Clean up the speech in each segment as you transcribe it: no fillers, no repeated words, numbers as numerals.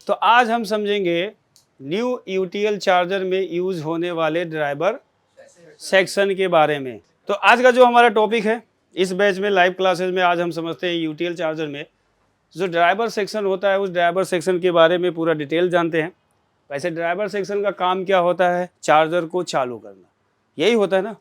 तो आज हम समझेंगे न्यू यूटीएल चार्जर में यूज होने वाले ड्राइवर सेक्शन के बारे में। तो आज का जो हमारा टॉपिक है इस बैच में लाइव क्लासेस में आज हम समझते हैं यूटीएल चार्जर में जो ड्राइवर सेक्शन होता है उस ड्राइवर सेक्शन के बारे में पूरा डिटेल जानते हैं। वैसे ड्राइवर सेक्शन का काम क्या होता है? चार्जर को चालू करना, यही होता है ना।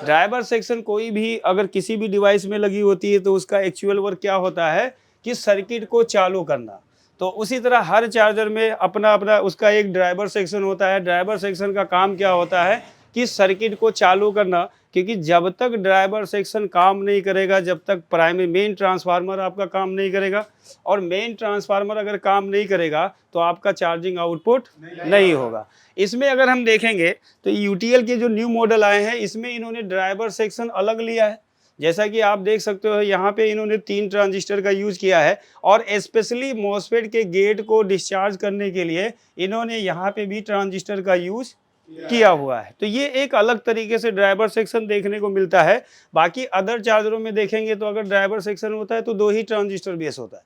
ड्राइवर सेक्शन कोई भी अगर किसी भी डिवाइस में लगी होती है तो उसका एक्चुअल वर्क क्या होता है कि सर्किट को चालू करना। तो उसी तरह हर चार्जर में अपना अपना उसका एक ड्राइवर सेक्शन होता है। ड्राइवर सेक्शन का काम क्या होता है कि सर्किट को चालू करना, क्योंकि जब तक ड्राइवर सेक्शन काम नहीं करेगा, जब तक प्राइमरी मेन ट्रांसफार्मर आपका काम नहीं करेगा, और मेन ट्रांसफार्मर अगर काम नहीं करेगा तो आपका चार्जिंग आउटपुट नहीं होगा। इसमें अगर हम देखेंगे तो यूटीएल के जो न्यू मॉडल आए हैं इसमें इन्होंने ड्राइवर सेक्शन अलग लिया है। जैसा कि आप देख सकते हो यहाँ पे इन्होंने 3 ट्रांजिस्टर का यूज किया है और स्पेशली मॉसफेट के गेट को डिस्चार्ज करने के लिए इन्होंने यहाँ पे भी ट्रांजिस्टर का यूज किया हुआ है। तो ये एक अलग तरीके से ड्राइवर सेक्शन देखने को मिलता है। बाकी अदर चार्जरों में देखेंगे तो अगर ड्राइवर सेक्शन होता है तो 2 ही ट्रांजिस्टर बेस होता है।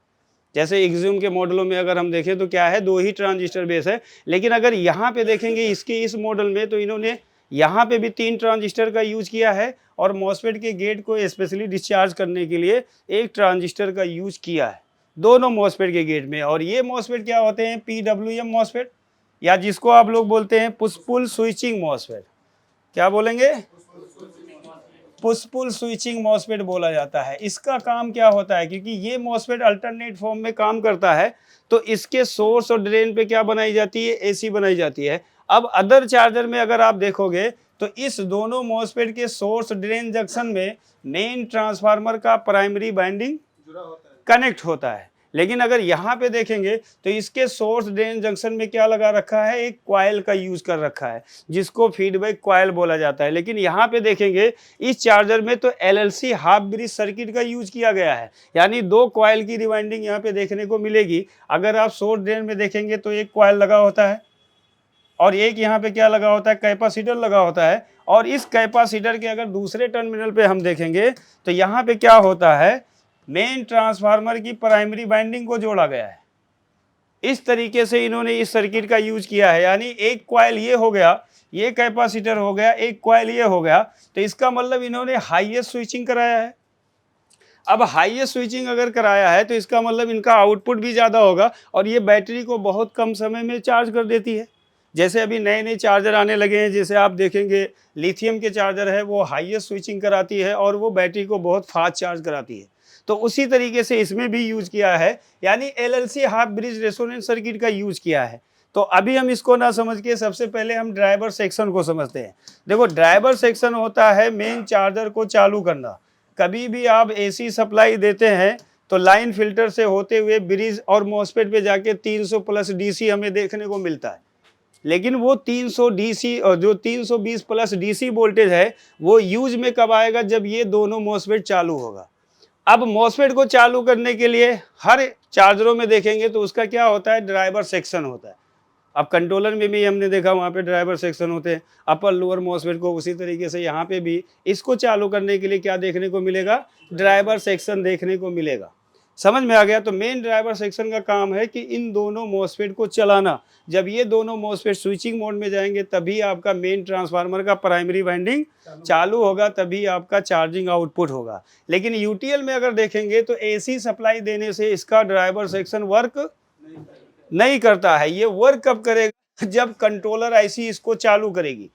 जैसे एक्सियम के मॉडलों में अगर हम देखें तो क्या है, 2 ही ट्रांजिस्टर बेस है। लेकिन अगर यहाँ पे देखेंगे इसके इस मॉडल में तो इन्होंने यहाँ पे भी 3 ट्रांजिस्टर का यूज किया है और मॉसफेट के गेट को स्पेशली डिस्चार्ज करने के लिए एक ट्रांजिस्टर का यूज किया है दोनों मॉसफेट के गेट में। और ये मॉसफेट क्या होते हैं? PWM मॉसफेट, या जिसको आप लोग बोलते हैं पुश पुल स्विचिंग मॉसफेट। क्या बोलेंगे? पुश पुल स्विचिंग मॉसफेट बोला जाता है। इसका काम क्या होता है, क्योंकि ये मॉसफेट अल्टरनेट फॉर्म में काम करता है तो इसके सोर्स और ड्रेन पे क्या बनाई जाती है? AC बनाई जाती है। अब अदर चार्जर में अगर आप देखोगे तो इस दोनों मॉसफेट के सोर्स ड्रेन जंक्शन में मेन ट्रांसफार्मर का प्राइमरी वाइंडिंग कनेक्ट होता है। लेकिन अगर यहाँ पे देखेंगे तो इसके सोर्स ड्रेन जंक्शन में क्या लगा रखा है? एक कॉइल का यूज कर रखा है जिसको फीडबैक कॉइल बोला जाता है। लेकिन यहाँ पे देखेंगे इस चार्जर में तो LLC हाफ ब्रिज सर्किट का यूज किया गया है, यानी 2 कॉइल की रिवाइंडिंग यहाँ पे देखने को मिलेगी। अगर आप सोर्स ड्रेन में देखेंगे तो एक कॉइल लगा होता है और एक यहाँ पे क्या लगा होता है? कैपेसिटर लगा होता है। और इस कैपेसिटर के अगर दूसरे टर्मिनल पे हम देखेंगे तो यहाँ पे क्या होता है? मेन ट्रांसफार्मर की प्राइमरी वाइंडिंग को जोड़ा गया है। इस तरीके से इन्होंने इस सर्किट का यूज किया है, यानी एक कॉइल ये हो गया, ये कैपेसिटर हो गया, एक कॉइल ये हो गया। तो इसका मतलब इन्होंने हाईएस्ट स्विचिंग कराया है। अब हाईएस्ट स्विचिंग अगर कराया है तो इसका मतलब इनका आउटपुट भी ज़्यादा होगा और ये बैटरी को बहुत कम समय में चार्ज कर देती है। जैसे अभी नए नए चार्जर आने लगे हैं, जैसे आप देखेंगे लिथियम के चार्जर है वो हाईएस्ट स्विचिंग कराती है और वो बैटरी को बहुत फास्ट चार्ज कराती है। तो उसी तरीके से इसमें भी यूज किया है, यानी LLC half bridge resonance circuit का यूज किया है। तो अभी हम इसको ना समझ के सबसे पहले हम ड्राइवर सेक्शन को समझते हैं। देखो, ड्राइवर सेक्शन होता है मेन चार्जर को चालू करना। कभी भी आप AC सप्लाई देते हैं तो लाइन फिल्टर से होते हुए ब्रिज और मॉसफेट पे जाके 300 प्लस DC हमें देखने को मिलता है। लेकिन वो 300 DC और जो 320 प्लस DC वोल्टेज है वो यूज में कब आएगा? जब ये दोनों मॉसफेट चालू होगा। अब मॉसफेट को चालू करने के लिए हर चार्जरों में देखेंगे तो उसका क्या होता है? ड्राइवर सेक्शन होता है। अब कंट्रोलर में भी हमने देखा वहाँ पे ड्राइवर सेक्शन होते हैं। अपर लोअर मॉसफेट को उसी तरीके से यहाँ पे भी इसको चालू करने के लिए क्या देखने को मिलेगा? ड्राइवर सेक्शन देखने को मिलेगा। समझ में आ गया? तो मेन ड्राइवर सेक्शन का काम है कि इन दोनों मॉसफेट को चलाना। जब ये दोनों मॉसफेट स्विचिंग मोड में जाएंगे तभी आपका मेन ट्रांसफार्मर का प्राइमरी वाइंडिंग चालू होगा, तभी आपका चार्जिंग आउटपुट होगा। लेकिन यूटीएल में अगर देखेंगे तो AC सप्लाई देने से इसका ड्राइवर सेक्शन वर्क नहीं करता है। ये वर्क कब करेगा? जब कंट्रोलर IC इसको चालू करेगी।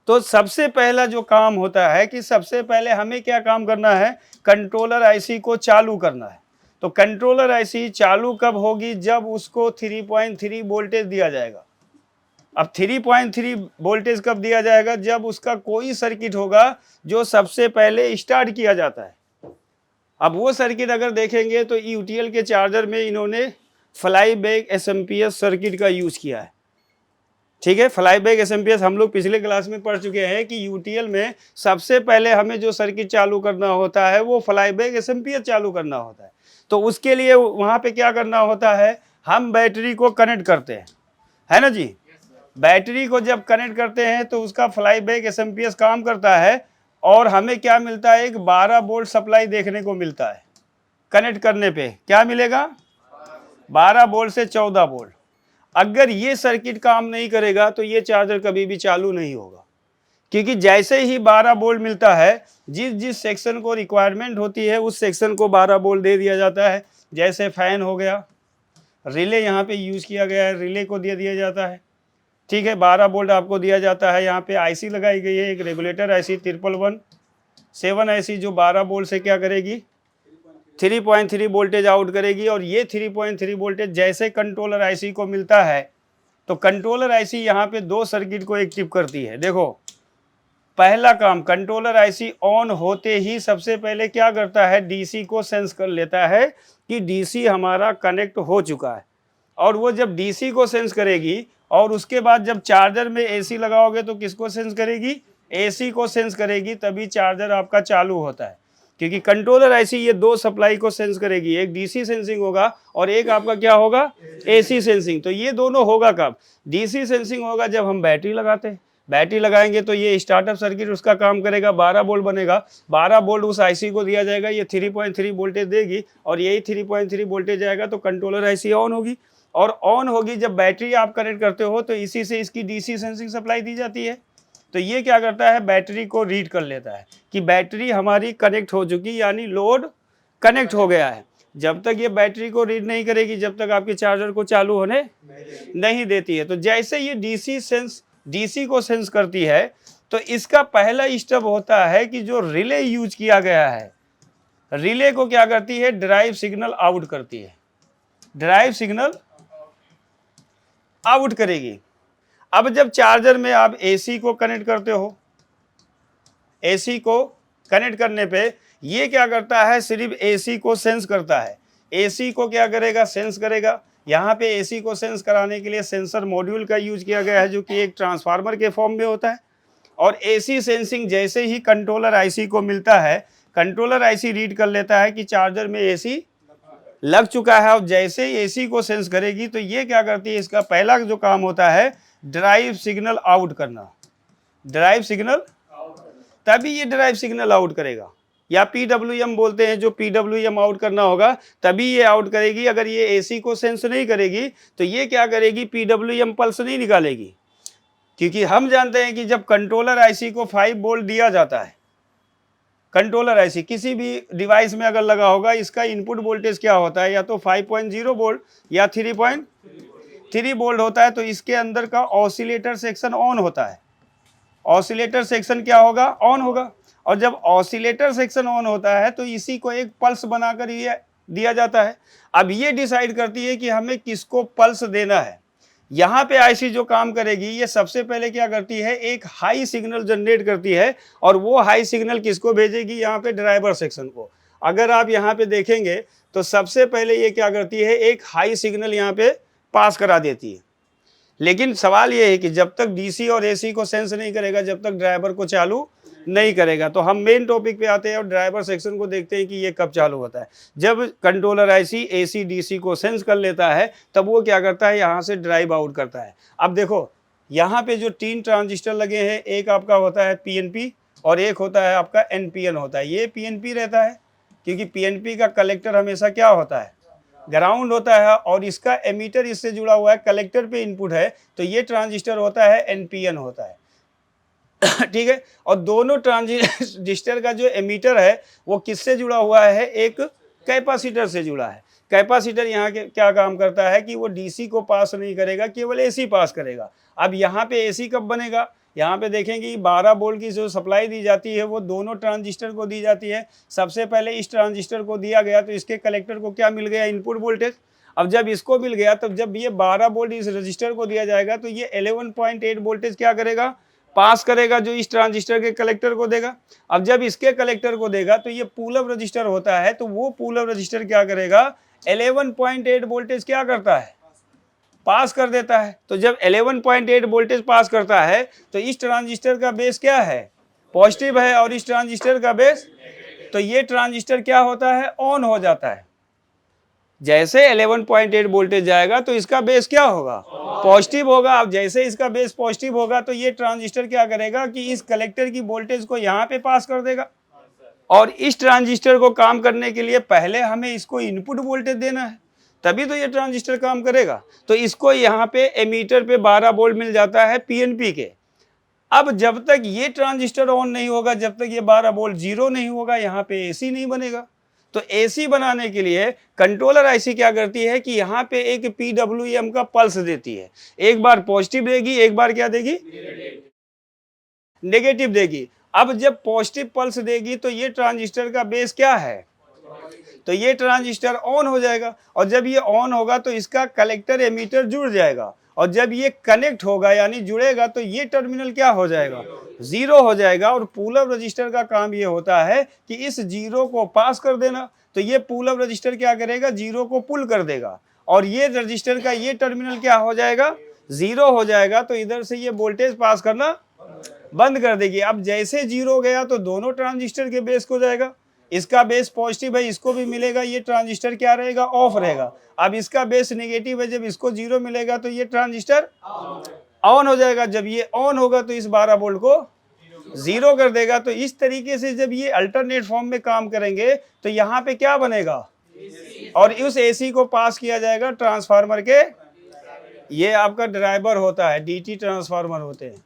तो सबसे पहला जो काम होता है कि सबसे पहले हमें क्या काम करना है? कंट्रोलर IC को चालू करना है। तो कंट्रोलर IC चालू कब होगी? जब उसको 3.3 वोल्टेज दिया जाएगा। अब 3.3 वोल्टेज कब दिया जाएगा? जब उसका कोई सर्किट होगा जो सबसे पहले स्टार्ट किया जाता है। अब वो सर्किट अगर देखेंगे तो यूटीएल के चार्जर में इन्होंने फ्लाई बैक SMPS सर्किट का यूज किया है। ठीक है, फ्लाई बैक SMPS हम लोग पिछले क्लास में पढ़ चुके हैं कि यूटीएल में सबसे पहले हमें जो सर्किट चालू करना होता है वो फ्लाई बैक SMPS चालू करना होता है। तो उसके लिए वहाँ पे क्या करना होता है? हम बैटरी को कनेक्ट करते हैं, है ना जी। बैटरी को जब कनेक्ट करते हैं तो उसका फ्लाई बैक SMPS काम करता है और हमें क्या मिलता है? एक 12 वोल्ट सप्लाई देखने को मिलता है। कनेक्ट करने पे क्या मिलेगा? 12 वोल्ट से 14 वोल्ट। अगर ये सर्किट काम नहीं करेगा तो ये चार्जर कभी भी चालू नहीं होगा, क्योंकि जैसे ही 12 वोल्ट मिलता है, जिस जिस सेक्शन को रिक्वायरमेंट होती है उस सेक्शन को 12 वोल्ट दे दिया जाता है। जैसे फैन हो गया, रिले यहाँ पे यूज किया गया है, रिले को दे दिया जाता है, ठीक है, 12 वोल्ट आपको दिया जाता है। यहाँ पे आईसी लगाई गई है, एक रेगुलेटर आईसी 1117 आईसी, जो 12 वोल्ट से क्या करेगी, 3.3 वोल्टेज आउट करेगी। और ये 3.3 वोल्टेज जैसे कंट्रोलर आईसी को मिलता है, तो कंट्रोलर आईसी यहाँ पे दो सर्किट को एक्टिव करती है। देखो, पहला काम, कंट्रोलर आईसी ऑन होते ही सबसे पहले क्या करता है, डीसी को सेंस कर लेता है कि डीसी हमारा कनेक्ट हो चुका है। और वो जब डीसी को सेंस करेगी और उसके बाद जब चार्जर में एसी लगाओगे तो किसको सेंस करेगी, एसी को सेंस करेगी, तभी चार्जर आपका चालू होता है। क्योंकि कंट्रोलर आईसी ये दो सप्लाई को सेंस करेगी, एक डीसी सेंसिंग होगा और एक आपका क्या होगा, एसी सेंसिंग। तो ये दोनों होगा कब, डीसी सेंसिंग होगा जब हम बैटरी लगाते हैं। बैटरी लगाएंगे तो ये स्टार्टअप सर्किट उसका काम करेगा, 12 वोल्ट बनेगा, 12 वोल्ट उस आईसी को दिया जाएगा, ये 3.3 वोल्टेज देगी और यही 3.3 वोल्टेज आएगा तो कंट्रोलर आईसी ऑन होगी। और ऑन होगी जब बैटरी आप कनेक्ट करते हो तो इसी से इसकी डीसी सेंसिंग सप्लाई दी जाती है। तो ये क्या करता है, बैटरी को रीड कर लेता है कि बैटरी हमारी कनेक्ट हो चुकी, यानी लोड कनेक्ट हो गया है। जब तक ये बैटरी को रीड नहीं करेगी जब तक आपके चार्जर को चालू होने नहीं देती है। तो जैसे ये डीसी को सेंस करती है तो इसका पहला स्टेप होता है कि जो रिले यूज किया गया है, रिले को क्या करती है, ड्राइव सिग्नल आउट करती है, ड्राइव सिग्नल आउट करेगी। अब जब चार्जर में आप एसी को कनेक्ट करते हो, एसी को कनेक्ट करने पे ये क्या करता है, सिर्फ एसी को सेंस करता है। एसी को क्या करेगा, सेंस करेगा। यहाँ पे एसी को सेंस कराने के लिए सेंसर मॉड्यूल का यूज किया गया है, जो कि एक ट्रांसफार्मर के फॉर्म में होता है। और एसी सेंसिंग जैसे ही कंट्रोलर आईसी को मिलता है, कंट्रोलर आईसी रीड कर लेता है कि चार्जर में एसी लग चुका है। और जैसे ही एसी को सेंस करेगी तो ये क्या करती है, इसका पहला जो काम होता है ड्राइव सिग्नल आउट करना, ड्राइव सिग्नल, तभी ये ड्राइव सिग्नल आउट करेगा, या पीडब्ल्यूएम बोलते हैं, जो पीडब्ल्यूएम आउट करना होगा तभी ये आउट करेगी। अगर ये एसी को सेंस नहीं करेगी तो ये क्या करेगी, पीडब्ल्यूएम पल्स नहीं निकालेगी। क्योंकि हम जानते हैं कि जब कंट्रोलर आईसी को 5 वोल्ट दिया जाता है, कंट्रोलर आईसी किसी भी डिवाइस में अगर लगा होगा, इसका इनपुट वोल्टेज क्या होता है, या तो 5.0 वोल्ट या 3.3 वोल्ट होता है। तो इसके अंदर का ऑसिलेटर सेक्शन ऑन होता है, ऑसिलेटर सेक्शन क्या होगा, ऑन होगा। और जब ऑसिलेटर सेक्शन ऑन होता है तो इसी को एक पल्स बनाकर ये दिया जाता है। अब ये डिसाइड करती है कि हमें किसको पल्स देना है। यहाँ पे आईसी जो काम करेगी, ये सबसे पहले क्या करती है, एक हाई सिग्नल जनरेट करती है और वो हाई सिग्नल किसको भेजेगी, यहाँ पे ड्राइवर सेक्शन को। अगर आप यहाँ पे देखेंगे तो सबसे पहले ये क्या करती है, एक हाई सिग्नल यहाँ पे पास करा देती है। लेकिन सवाल ये है कि जब तक डीसी और एसी को सेंस नहीं करेगा, जब तक ड्राइवर को चालू नहीं करेगा। तो हम मेन टॉपिक पे आते हैं और ड्राइवर सेक्शन को देखते हैं कि ये कब चालू होता है। जब कंट्रोलर आईसी एसी डीसी को सेंस कर लेता है तब वो क्या करता है, यहाँ से ड्राइव आउट करता है। अब देखो यहाँ पे जो 3 ट्रांजिस्टर लगे हैं, एक आपका होता है पीएनपी और एक होता है आपका एनपीएन होता है। ये पीएनपी रहता है क्योंकि पीएनपी का कलेक्टर हमेशा क्या होता है, ग्राउंड होता है, और इसका एमीटर इससे जुड़ा हुआ है, कलेक्टर पे इनपुट है, तो ये ट्रांजिस्टर होता है एनपीएन होता है। ठीक है। और दोनों ट्रांजिस्टर का जो एमीटर है वो किससे जुड़ा हुआ है, एक कैपेसिटर से जुड़ा है। कैपेसिटर यहाँ के क्या काम करता है कि वो डीसी को पास नहीं करेगा, केवल एसी पास करेगा। अब यहाँ पे एसी कब बनेगा, यहाँ पे देखेंगे 12 वोल्ट की जो सप्लाई दी जाती है वो दोनों ट्रांजिस्टर को दी जाती है। सबसे पहले इस ट्रांजिस्टर को दिया गया तो इसके कलेक्टर को क्या मिल गया, इनपुट वोल्टेज। अब जब इसको मिल गया तब जब ये 12 वोल्ट इस रजिस्टर को दिया जाएगा तो ये 11.8 वोल्टेज क्या करेगा, पास करेगा, जो इस ट्रांजिस्टर के कलेक्टर को देगा। अब जब इसके कलेक्टर को देगा तो ये पुल अप रजिस्टर होता है, तो वो पुल अप रजिस्टर क्या करेगा, 11.8 वोल्टेज क्या करता है, पास कर देता है। तो जब 11.8 वोल्टेज पास करता है तो इस ट्रांजिस्टर का बेस क्या है, पॉजिटिव है, और इस ट्रांजिस्टर का बेस, तो ये ट्रांजिस्टर क्या होता है, ऑन हो जाता है। जैसे 11.8 वोल्टेज जाएगा तो इसका बेस क्या होगा, पॉजिटिव होगा। अब जैसे इसका बेस पॉजिटिव होगा तो ये ट्रांजिस्टर क्या करेगा कि इस कलेक्टर की वोल्टेज को यहाँ पे पास कर देगा। और इस ट्रांजिस्टर को काम करने के लिए पहले हमें इसको इनपुट वोल्टेज देना है। तभी तो ये ट्रांजिस्टर काम करेगा। तो इसको यहाँ पे एमीटर पे 12 वोल्ट मिल जाता है पीएनपी के। अब जब तक ये ट्रांजिस्टर ऑन नहीं होगा, जब तक ये 12 वोल्ट जीरो नहीं होगा, यहाँ पे एसी नहीं बनेगा। तो एसी बनाने के लिए कंट्रोलर आईसी क्या करती है कि यहाँ पे एक पीडब्ल्यूएम का पल्स देती है। एक बार पॉजिटिव देगी, एक बार क्या देगी, नेगेटिव देगी। अब जब पॉजिटिव पल्स देगी तो ये ट्रांजिस्टर का बेस क्या है, तो ये ट्रांजिस्टर ऑन हो जाएगा। और जब ये ऑन होगा तो इसका कलेक्टर एमीटर जुड़ जाएगा, और जब ये कनेक्ट होगा यानी जुड़ेगा तो ये टर्मिनल क्या हो जाएगा, जीरो हो जाएगा। और पुल अप रजिस्टर का काम ये होता है कि इस जीरो को पास कर देना। तो ये पुल अप रजिस्टर क्या करेगा, जीरो को पुल कर देगा, और ये रजिस्टर का ये टर्मिनल क्या हो जाएगा, जीरो हो जाएगा। तो इधर से ये वोल्टेज पास करना बंद कर देगी। अब जैसे जीरो गया तो दोनों ट्रांजिस्टर के बेस को जाएगा। इसका बेस पॉजिटिव है, इसको भी मिलेगा, ये ट्रांजिस्टर क्या रहेगा, ऑफ रहेगा। अब इसका बेस नेगेटिव है, जब इसको जीरो मिलेगा तो ये ट्रांजिस्टर ऑन हो जाएगा। जब ये ऑन होगा तो इस 12 वोल्ट को जीरो कर देगा। तो इस तरीके से जब ये अल्टरनेट फॉर्म में काम करेंगे तो यहाँ पे क्या बनेगा, और उस एसी को पास किया जाएगा ट्रांसफार्मर के। ये आपका ड्राइवर होता है, डीटी ट्रांसफार्मर होते हैं,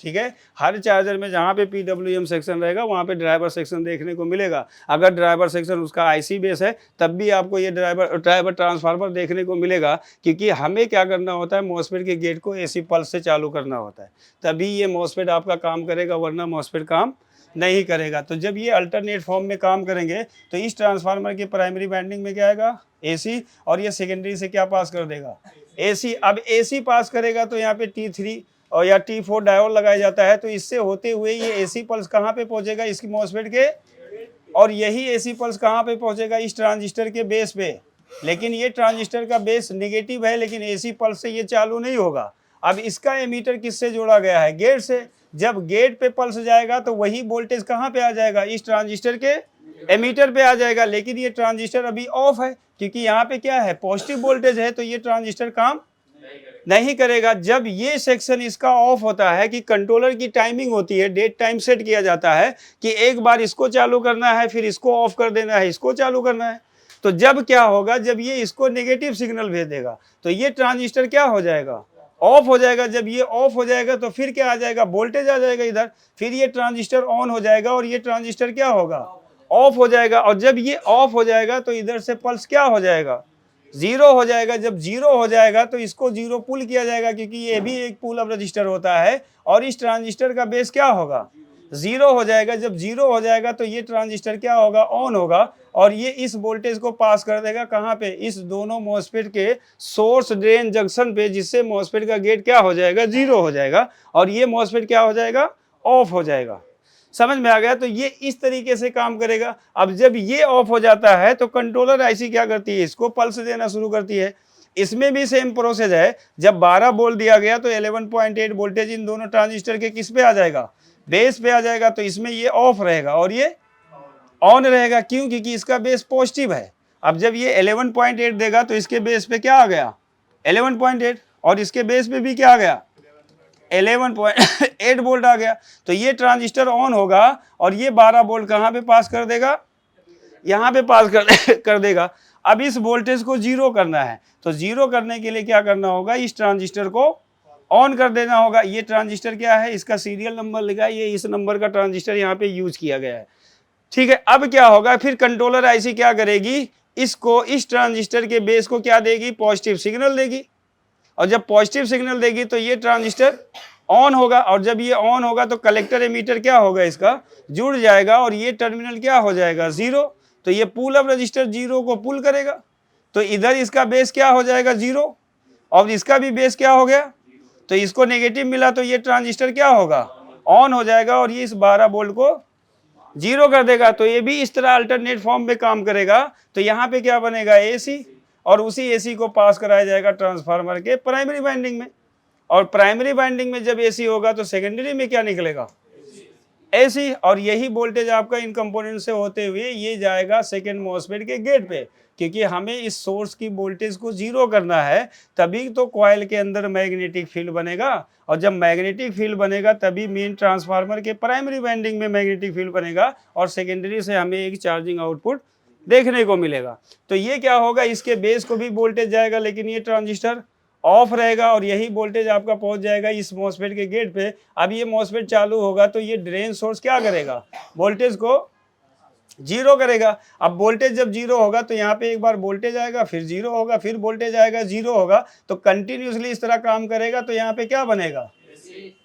ठीक है। हर चार्जर में जहाँ पे पीडब्ल्यूएम सेक्शन रहेगा वहाँ पे ड्राइवर सेक्शन देखने को मिलेगा। अगर ड्राइवर सेक्शन उसका आईसी बेस है तब भी आपको ये ड्राइवर ट्रांसफार्मर देखने को मिलेगा, क्योंकि हमें क्या करना होता है, मॉसफेट के गेट को एसी पल्स से चालू करना होता है, तभी ये मॉसफेट आपका काम करेगा, वरना मॉसफेट काम नहीं करेगा। तो जब ये अल्टरनेट फॉर्म में काम करेंगे तो इस ट्रांसफार्मर के प्राइमरी वाइंडिंग में क्या आएगा, एसी, और ये सेकेंडरी से क्या पास कर देगा, एसी। अब एसी पास करेगा तो यहाँ पे T3 और या T4 डायोड लगाया जाता है। तो इससे होते हुए ये एसी पल्स कहाँ पे पहुंचेगा, इसकी मॉसफेट के, और यही एसी पल्स कहाँ पे पहुंचेगा, इस ट्रांजिस्टर के बेस पे। लेकिन ये ट्रांजिस्टर का बेस नेगेटिव है, लेकिन एसी पल्स से ये चालू नहीं होगा। अब इसका एमीटर किससे जोड़ा गया है, गेट से। जब गेट पे पल्स जाएगा तो वही वोल्टेज कहाँ पे आ जाएगा, इस ट्रांजिस्टर के एमीटर पे आ जाएगा। लेकिन ये ट्रांजिस्टर अभी ऑफ है, क्योंकि यहाँ पे क्या है, पॉजिटिव वोल्टेज है, तो ये ट्रांजिस्टर काम नहीं करेगा। जब ये सेक्शन इसका ऑफ होता है, कि कंट्रोलर की टाइमिंग होती है, डेट टाइम सेट किया जाता है कि एक बार इसको चालू करना है, फिर इसको ऑफ कर देना है, इसको चालू करना है। तो जब क्या होगा, जब ये इसको नेगेटिव सिग्नल भेज देगा तो ये ट्रांजिस्टर क्या हो जाएगा, ऑफ हो जाएगा। जब ये ऑफ हो जाएगा तो फिर क्या आ जाएगा, वोल्टेज आ जाएगा इधर, फिर ये ट्रांजिस्टर ऑन हो जाएगा और ये ट्रांजिस्टर क्या होगा, ऑफ हो जाएगा। और जब ये ऑफ हो जाएगा तो इधर से पल्स क्या हो जाएगा, जीरो हो जाएगा। जब जीरो हो जाएगा तो इसको जीरो पुल किया जाएगा, क्योंकि ये भी एक पुल अप रजिस्टर होता है, और इस ट्रांजिस्टर का बेस क्या होगा, जीरो हो जाएगा। जब जीरो हो जाएगा तो ये ट्रांजिस्टर क्या होगा, ऑन होगा, और ये इस वोल्टेज को पास कर देगा कहाँ पे, इस दोनों मॉसफेट के सोर्स ड्रेन जंक्शन पे, जिससे मॉसफेट का गेट क्या हो जाएगा, जीरो हो जाएगा, और ये मॉसफेट क्या हो जाएगा, ऑफ हो जाएगा। समझ में आ गया। तो ये इस तरीके से काम करेगा। अब जब ये ऑफ हो जाता है तो कंट्रोलर आईसी क्या करती है, इसको पल्स देना शुरू करती है। इसमें भी सेम प्रोसेस है। जब 12 वोल्ट दिया गया तो 11.8 वोल्टेज इन दोनों ट्रांजिस्टर के किस पे आ जाएगा, बेस पे आ जाएगा। तो इसमें ये ऑफ रहेगा और ये ऑन रहेगा। क्यों, क्योंकि इसका बेस पॉजिटिव है। अब जब ये 11.8 देगा तो इसके बेस पे क्या आ गया, 11.8, और इसके बेस पे भी क्या आ गया, 11.8 वोल्ट आ गया। तो ये ट्रांजिस्टर ऑन होगा और ये 12 वोल्ट कहाँ पे पास कर देगा, यहाँ पे पास कर देगा। अब इस वोल्टेज को जीरो करना है, तो जीरो करने के लिए क्या करना होगा, इस ट्रांजिस्टर को ऑन कर देना होगा। ये ट्रांजिस्टर क्या है, इसका सीरियल नंबर लिखा है, ये इस नंबर का ट्रांजिस्टर यहाँ पे यूज किया गया है, ठीक है। अब क्या होगा, फिर कंट्रोलर आईसी क्या करेगी, इसको, इस ट्रांजिस्टर के बेस को क्या देगी, पॉजिटिव सिग्नल देगी। और जब पॉजिटिव सिग्नल देगी तो ये ट्रांजिस्टर ऑन होगा, और जब ये ऑन होगा तो कलेक्टर एमीटर क्या होगा, इसका जुड़ जाएगा, और ये टर्मिनल क्या हो जाएगा, जीरो। तो ये पुल अप रजिस्टर जीरो को पुल करेगा, तो इधर इसका बेस क्या हो जाएगा, जीरो, और इसका भी बेस क्या हो गया, तो इसको नेगेटिव मिला, तो ये ट्रांजिस्टर क्या होगा, ऑन हो जाएगा, और ये इस 12 वोल्ट को जीरो कर देगा। तो ये भी इस तरह अल्टरनेट फॉर्म में काम करेगा। तो यहाँ पे क्या बनेगा, एसी, और उसी एसी को पास कराया जाएगा ट्रांसफार्मर के प्राइमरी वाइंडिंग में, और प्राइमरी वाइंडिंग में जब एसी होगा तो सेकेंडरी में क्या निकलेगा, एसी, और यही वोल्टेज आपका इन कंपोनेंट से होते हुए ये जाएगा सेकेंड मॉसफेट के गेट पे, क्योंकि हमें इस सोर्स की वोल्टेज को जीरो करना है, तभी तो कॉइल के अंदर मैग्नेटिक फील्ड बनेगा, और जब मैग्नेटिक फील्ड बनेगा तभी मेन ट्रांसफार्मर के प्राइमरी वाइंडिंग में मैग्नेटिक फील्ड बनेगा, और सेकेंडरी से हमें एक चार्जिंग आउटपुट देखने को मिलेगा। तो ये क्या होगा, इसके बेस को भी वोल्टेज जाएगा, लेकिन ये ट्रांजिस्टर ऑफ रहेगा और यही वोल्टेज आपका पहुंच जाएगा इस मॉसफेट के गेट पे। अब ये मॉसफेट चालू होगा तो ये ड्रेन सोर्स क्या करेगा, वोल्टेज को जीरो करेगा। अब वोल्टेज जब जीरो होगा तो यहाँ पे एक बार वोल्टेज आएगा, फिर जीरो होगा, फिर वोल्टेज आएगा, जीरो होगा, तो कंटिन्यूसली इस तरह काम करेगा। तो यहाँ पे क्या बनेगा,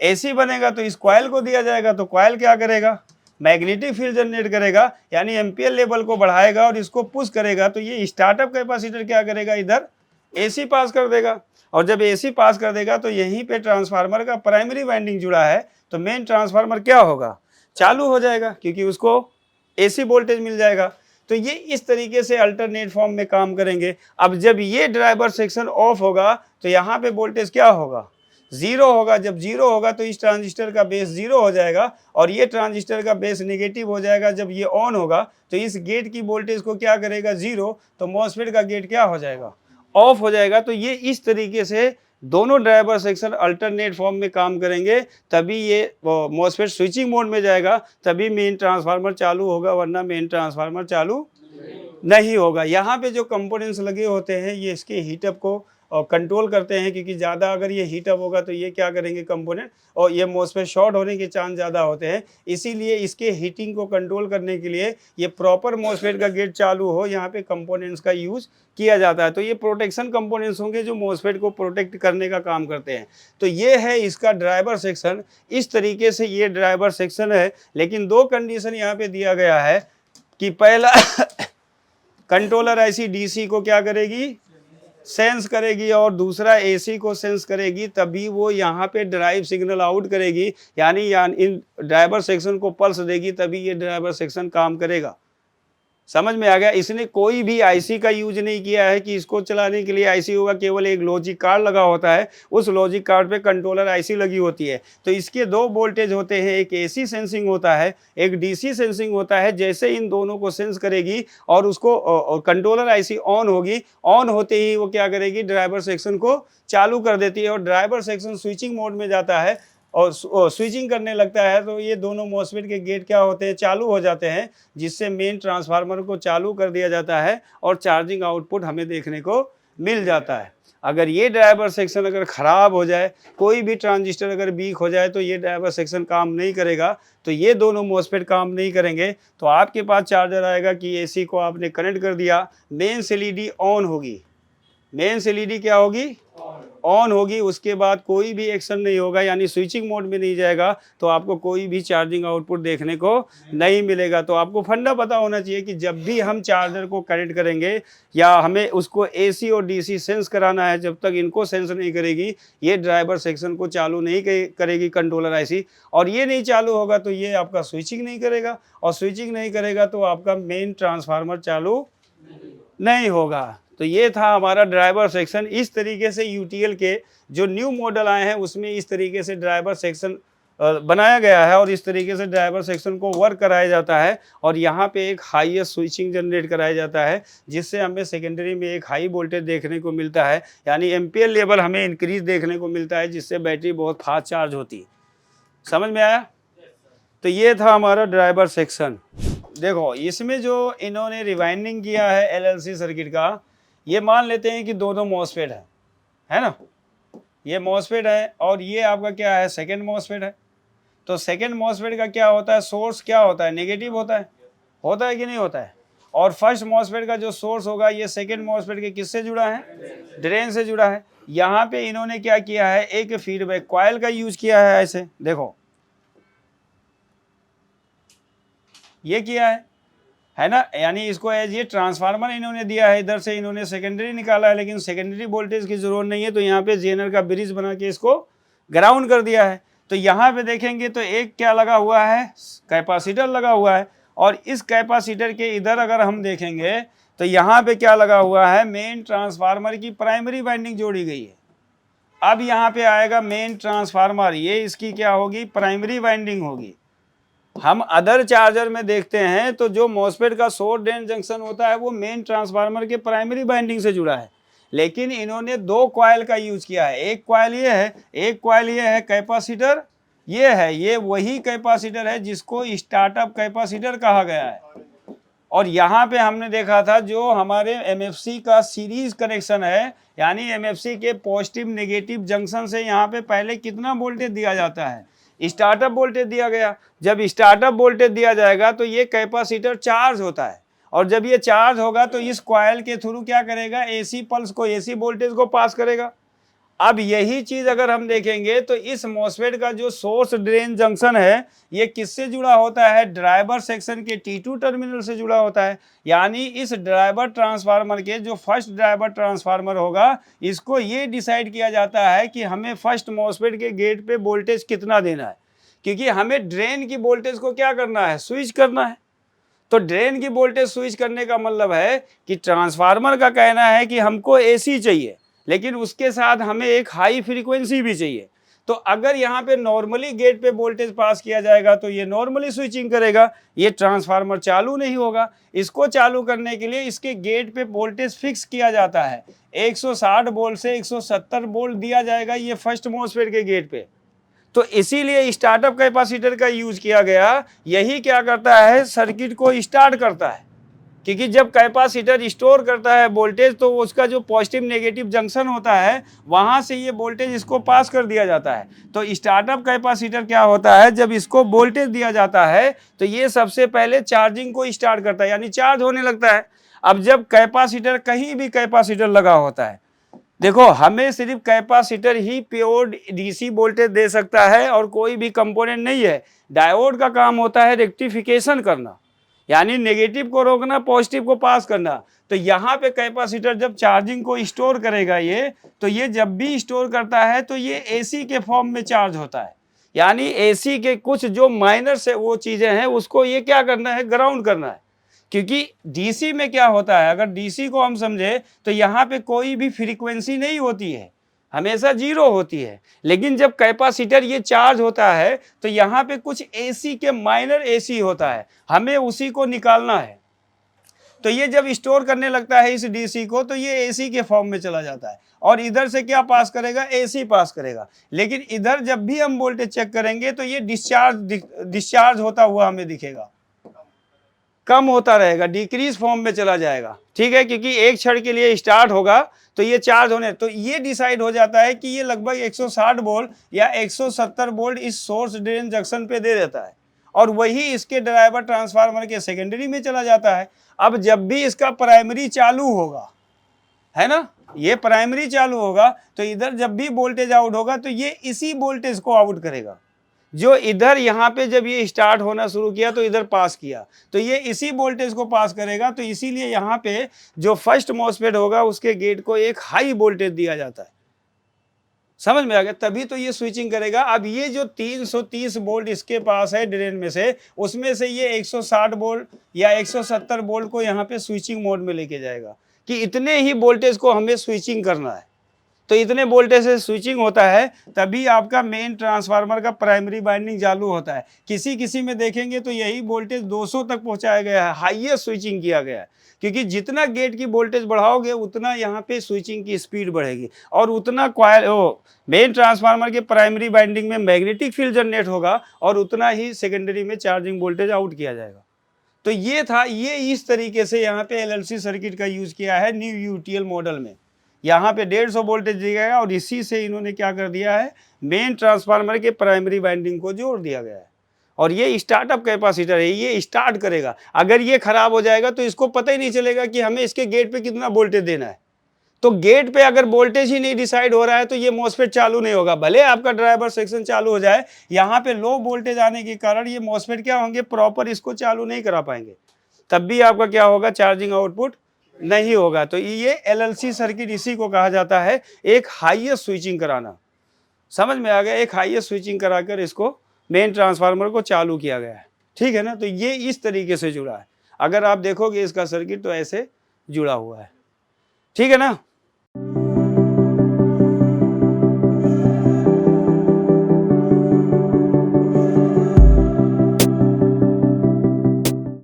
एसी बनेगा। तो इस कॉइल को दिया जाएगा तो कॉइल क्या करेगा, मैग्नेटिक फील्ड जनरेट करेगा, यानी एम्पियर लेवल को बढ़ाएगा और इसको पुश करेगा। तो ये स्टार्टअप कैपेसिटर क्या करेगा, इधर एसी पास कर देगा। और जब एसी पास कर देगा तो यहीं पे ट्रांसफार्मर का प्राइमरी वाइंडिंग जुड़ा है, तो मेन ट्रांसफार्मर क्या होगा, चालू हो जाएगा, क्योंकि उसको एसी वोल्टेज मिल जाएगा। तो ये इस तरीके से अल्टरनेट फॉर्म में काम करेंगे। अब जब ये ड्राइवर सेक्शन ऑफ होगा तो यहाँ पे वोल्टेज क्या होगा, जीरो होगा। जब जीरो होगा तो इस ट्रांजिस्टर का बेस जीरो हो जाएगा और ये ट्रांजिस्टर का बेस नेगेटिव हो जाएगा। जब ये ऑन होगा तो इस गेट की वोल्टेज को क्या करेगा, जीरो, तो मॉसफेट का गेट क्या हो जाएगा, ऑफ हो जाएगा। तो ये इस तरीके से दोनों ड्राइवर सेक्शन अल्टरनेट फॉर्म में काम करेंगे, तभी ये मॉसफेट स्विचिंग मोड में जाएगा, तभी मेन ट्रांसफार्मर चालू होगा, वरना मेन ट्रांसफार्मर चालू नहीं होगा। यहाँ पे जो कंपोनेंट्स लगे होते हैं ये इसके हीटअप को कंट्रोल करते हैं, क्योंकि ज़्यादा अगर ये हीटअप होगा तो ये क्या करेंगे कंपोनेंट, और ये मॉसफेट शॉर्ट होने के चांस ज़्यादा होते हैं। इसीलिए इसके हीटिंग को कंट्रोल करने के लिए ये प्रॉपर मॉसफेट का गेट चालू हो, यहाँ पे कंपोनेंट्स का यूज़ किया जाता है। तो ये प्रोटेक्शन कंपोनेंट्स होंगे जो मॉसफेट को प्रोटेक्ट करने का काम करते हैं। तो ये है इसका ड्राइवर सेक्शन, इस तरीके से ये ड्राइवर सेक्शन है। लेकिन दो कंडीशन यहाँ पे दिया गया है कि पहला कंट्रोलर आईसी डीसी को क्या करेगी, सेंस करेगी, और दूसरा एसी को सेंस करेगी, तभी वो यहाँ पे ड्राइव सिग्नल आउट करेगी, यानी इन ड्राइवर सेक्शन को पल्स देगी, तभी ये ड्राइवर सेक्शन काम करेगा। समझ में आ गया। इसने कोई भी आईसी का यूज नहीं किया है कि इसको चलाने के लिए आईसी होगा, केवल एक लॉजिक कार्ड लगा होता है, उस लॉजिक कार्ड पे कंट्रोलर आईसी लगी होती है। तो इसके दो वोल्टेज होते हैं, एक एसी सेंसिंग होता है, एक डीसी सेंसिंग होता है। जैसे इन दोनों को सेंस करेगी और उसको कंट्रोलर आईसी ऑन होगी, ऑन होते ही वो क्या करेगी, ड्राइवर सेक्शन को चालू कर देती है और ड्राइवर सेक्शन स्विचिंग मोड में जाता है और स्विचिंग करने लगता है। तो ये दोनों मॉसफेट के गेट क्या होते हैं, चालू हो जाते हैं, जिससे मेन ट्रांसफार्मर को चालू कर दिया जाता है और चार्जिंग आउटपुट हमें देखने को मिल जाता है। अगर ये ड्राइवर सेक्शन अगर ख़राब हो जाए, कोई भी ट्रांजिस्टर अगर वीक हो जाए, तो ये ड्राइवर सेक्शन काम नहीं करेगा, तो ये दोनों मॉसफेट काम नहीं करेंगे। तो आपके पास चार्जर आएगा कि एसी को आपने कनेक्ट कर दिया, मेन एलईडी ऑन होगी, मेन एलईडी क्या होगी, ऑन होगी। उसके बाद कोई भी एक्शन नहीं होगा, यानी स्विचिंग मोड में नहीं जाएगा, तो आपको कोई भी चार्जिंग आउटपुट देखने को नहीं मिलेगा। तो आपको फंडा पता होना चाहिए कि जब भी हम चार्जर को कनेक्ट करेंगे या हमें उसको एसी और डीसी सेंस कराना है, जब तक इनको सेंस नहीं करेगी ये ड्राइवर सेक्शन को चालू नहीं करेगी कंट्रोलर आईसी, और ये नहीं चालू होगा तो ये आपका स्विचिंग नहीं करेगा, और स्विचिंग नहीं करेगा तो आपका मेन ट्रांसफार्मर चालू नहीं होगा। तो ये था हमारा ड्राइवर सेक्शन। इस तरीके से यूटीएल के जो न्यू मॉडल आए हैं उसमें इस तरीके से ड्राइवर सेक्शन बनाया गया है और इस तरीके से ड्राइवर सेक्शन को वर्क कराया जाता है, और यहाँ पे एक हाईएस्ट स्विचिंग जनरेट कराया जाता है, जिससे हमें सेकेंडरी में एक हाई वोल्टेज देखने को मिलता है, यानी एम्पियर लेवल हमें इंक्रीज देखने को मिलता है, जिससे बैटरी बहुत फास्ट चार्ज होती है। समझ में आया। तो ये था हमारा ड्राइवर सेक्शन। देखो इसमें जो इन्होंने रिवाइंडिंग किया है एलएलसी सर्किट का, ये मान लेते हैं कि दोनों मॉसफेट है ना, ये मॉसफेट है और ये आपका क्या है, सेकंड मॉसफेट है। तो सेकंड मॉसफेट का क्या होता है, सोर्स क्या होता है, नेगेटिव होता है कि नहीं होता है। और फर्स्ट मॉसफेट का जो सोर्स होगा ये सेकंड मॉसफेट के किससे जुड़ा है, ड्रेन से जुड़ा है। यहाँ पे इन्होंने क्या किया है, एक फीडबैक कॉइल का यूज किया है। ऐसे देखो ये किया है ना, यानी इसको एज ये ट्रांसफार्मर इन्होंने दिया है, इधर से इन्होंने सेकेंडरी निकाला है, लेकिन सेकेंडरी वोल्टेज की जरूरत नहीं है, तो यहाँ पे जेनर का ब्रिज बना के इसको ग्राउंड कर दिया है। तो यहाँ पे देखेंगे तो एक क्या लगा हुआ है, कैपेसिटर लगा हुआ है, और इस कैपेसिटर के इधर अगर हम देखेंगे तो यहाँ पे क्या लगा हुआ है, मेन ट्रांसफार्मर की प्राइमरी वाइंडिंग जोड़ी गई है। अब यहाँ पे आएगा मेन ट्रांसफार्मर, ये इसकी क्या होगी, प्राइमरी वाइंडिंग होगी। हम अदर चार्जर में देखते हैं तो जो मॉसफेट का सोर्स ड्रेन जंक्शन होता है वो मेन ट्रांसफार्मर के प्राइमरी वाइंडिंग से जुड़ा है, लेकिन इन्होंने दो कॉइल का यूज किया है। एक कॉइल ये है, एक कॉइल ये है, कैपेसिटर ये है, ये वही कैपेसिटर है जिसको स्टार्टअप कैपेसिटर कहा गया है। और यहाँ पे हमने देखा था जो हमारे एमएफसी का सीरीज कनेक्शन है, यानी एमएफसी के पॉजिटिव नेगेटिव जंक्शन से यहाँ पे पहले कितना वोल्टेज दिया जाता है, स्टार्टअप वोल्टेज दिया गया। जब स्टार्टअप वोल्टेज दिया जाएगा तो ये कैपेसिटर चार्ज होता है, और जब ये चार्ज होगा तो इस कॉइल के थ्रू क्या करेगा, एसी पल्स को, एसी वोल्टेज को पास करेगा। अब यही चीज अगर हम देखेंगे तो इस मॉसफेट का जो सोर्स ड्रेन जंक्शन है ये किससे जुड़ा होता है, ड्राइवर सेक्शन के T2 टर्मिनल से जुड़ा होता है। यानी इस ड्राइवर ट्रांसफार्मर के जो फर्स्ट ड्राइवर ट्रांसफार्मर होगा, इसको ये डिसाइड किया जाता है कि हमें फर्स्ट मॉसफेट के गेट पे वोल्टेज कितना देना है, क्योंकि हमें ड्रेन की वोल्टेज को क्या करना है, स्विच करना है। तो ड्रेन की वोल्टेज स्विच करने का मतलब है कि ट्रांसफार्मर का कहना है कि हमको एसी चाहिए, लेकिन उसके साथ हमें एक हाई फ्रीक्वेंसी भी चाहिए। तो अगर यहाँ पे नॉर्मली गेट पे वोल्टेज पास किया जाएगा तो ये नॉर्मली स्विचिंग करेगा, ये ट्रांसफार्मर चालू नहीं होगा। इसको चालू करने के लिए इसके गेट पे वोल्टेज फिक्स किया जाता है, 160 वोल्ट से 170 वोल्ट दिया जाएगा ये फर्स्ट मॉसफेट के गेट पे। तो इसीलिए स्टार्टअप कैपेसिटर का यूज किया गया। यही क्या करता है, सर्किट को स्टार्ट करता है, क्योंकि जब कैपेसिटर स्टोर करता है वोल्टेज तो उसका जो पॉजिटिव नेगेटिव जंक्शन होता है वहां से ये वोल्टेज इसको पास कर दिया जाता है। तो स्टार्टअप कैपेसिटर क्या होता है, जब इसको वोल्टेज दिया जाता है तो ये सबसे पहले चार्जिंग को स्टार्ट करता है, यानी चार्ज होने लगता है। अब जब कैपेसिटर, कहीं भी कैपेसिटर लगा होता है, देखो हमें सिर्फ कैपेसिटर ही प्योर डीसी वोल्टेज दे सकता है और कोई भी कंपोनेंट नहीं है। डायोड का काम होता है रेक्टिफिकेशन करना, यानी नेगेटिव को रोकना, पॉजिटिव को पास करना। तो यहाँ पे कैपेसिटर जब चार्जिंग को स्टोर करेगा ये, तो ये जब भी स्टोर करता है तो ये एसी के फॉर्म में चार्ज होता है, यानी एसी के कुछ जो माइनर से वो चीज़ें हैं उसको ये क्या करना है, ग्राउंड करना है। क्योंकि डीसी में क्या होता है, अगर डीसी को हम समझे तो यहाँ पे कोई भी फ्रीक्वेंसी नहीं होती है, हमेशा जीरो होती है। लेकिन जब कैपेसिटर ये चार्ज होता है तो यहाँ पे कुछ एसी के माइनर एसी होता है, हमें उसी को निकालना है। तो ये जब स्टोर करने लगता है इस डीसी को तो ये एसी के फॉर्म में चला जाता है, और इधर से क्या पास करेगा, एसी पास करेगा। लेकिन इधर जब भी हम वोल्टेज चेक करेंगे तो ये डिस्चार्ज होता हुआ हमें दिखेगा, कम होता रहेगा, डिक्रीज फॉर्म में चला जाएगा। ठीक है, क्योंकि एक क्षण के लिए स्टार्ट होगा तो ये चार्ज होने, तो ये डिसाइड हो जाता है कि ये लगभग 160 वोल्ट या 170 वोल्ट इस सोर्स ड्रेन जंक्शन पे दे देता है, और वही इसके ड्राइवर ट्रांसफार्मर के सेकेंडरी में चला जाता है। अब जब भी इसका प्राइमरी चालू होगा, है ना, ये प्राइमरी चालू होगा तो इधर जब भी वोल्टेज आउट होगा तो ये इसी वोल्टेज को आउट करेगा। जो इधर यहाँ पे जब ये स्टार्ट होना शुरू किया तो इधर पास किया तो ये इसी वोल्टेज को पास करेगा। तो इसीलिए यहाँ पे जो फर्स्ट मॉसफेट होगा उसके गेट को एक हाई वोल्टेज दिया जाता है। समझ में आ गया, तभी तो ये स्विचिंग करेगा। अब ये जो 330 वोल्ट इसके पास है ड्रेन में से, उसमें से ये 160 वोल्ट या 170 वोल्ट को यहाँ पे स्विचिंग मोड में लेके जाएगा कि इतने ही वोल्टेज को हमें स्विचिंग करना है। तो इतने वोल्टेज से स्विचिंग होता है तभी आपका मेन ट्रांसफार्मर का प्राइमरी वाइंडिंग चालू होता है। किसी किसी में देखेंगे तो यही वोल्टेज 200 तक पहुंचाया गया है, हाईएस्ट स्विचिंग किया गया है, क्योंकि जितना गेट की वोल्टेज बढ़ाओगे उतना यहाँ पे स्विचिंग की स्पीड बढ़ेगी, और उतना कॉइल मेन ट्रांसफार्मर के प्राइमरी वाइंडिंग में मैग्नेटिक फील्ड जनरेट होगा, और उतना ही सेकेंडरी में चार्जिंग वोल्टेज आउट किया जाएगा। तो ये था, ये इस तरीके से यहाँ पे LLC सर्किट का यूज किया है न्यू UTL मॉडल में। यहाँ पे 150 वोल्टेज दिया गया और इसी से इन्होंने क्या कर दिया है, मेन ट्रांसफार्मर के प्राइमरी वाइंडिंग को जोड़ दिया गया है। और ये स्टार्टअप कैपेसिटर है, ये स्टार्ट करेगा। अगर ये खराब हो जाएगा तो इसको पता ही नहीं चलेगा कि हमें इसके गेट पे कितना वोल्टेज देना है। तो गेट पे अगर वोल्टेज ही नहीं डिसाइड हो रहा है तो ये मॉसफेट चालू नहीं होगा, भले आपका ड्राइवर सेक्शन चालू हो जाए। यहाँ पे लो वोल्टेज आने के कारण ये मॉसफेट क्या होंगे, प्रॉपर इसको चालू नहीं करा पाएंगे, तब भी आपका क्या होगा, चार्जिंग आउटपुट नहीं होगा। तो ये LLC सर्किट इसी को कहा जाता है, एक हाईएस्ट स्विचिंग कराना। समझ में आ गया, एक हाईएस्ट स्विचिंग कराकर इसको मेन ट्रांसफार्मर को चालू किया गया है। ठीक है ना, तो ये इस तरीके से जुड़ा है। अगर आप देखोगे इसका सर्किट तो ऐसे जुड़ा हुआ है। ठीक है ना।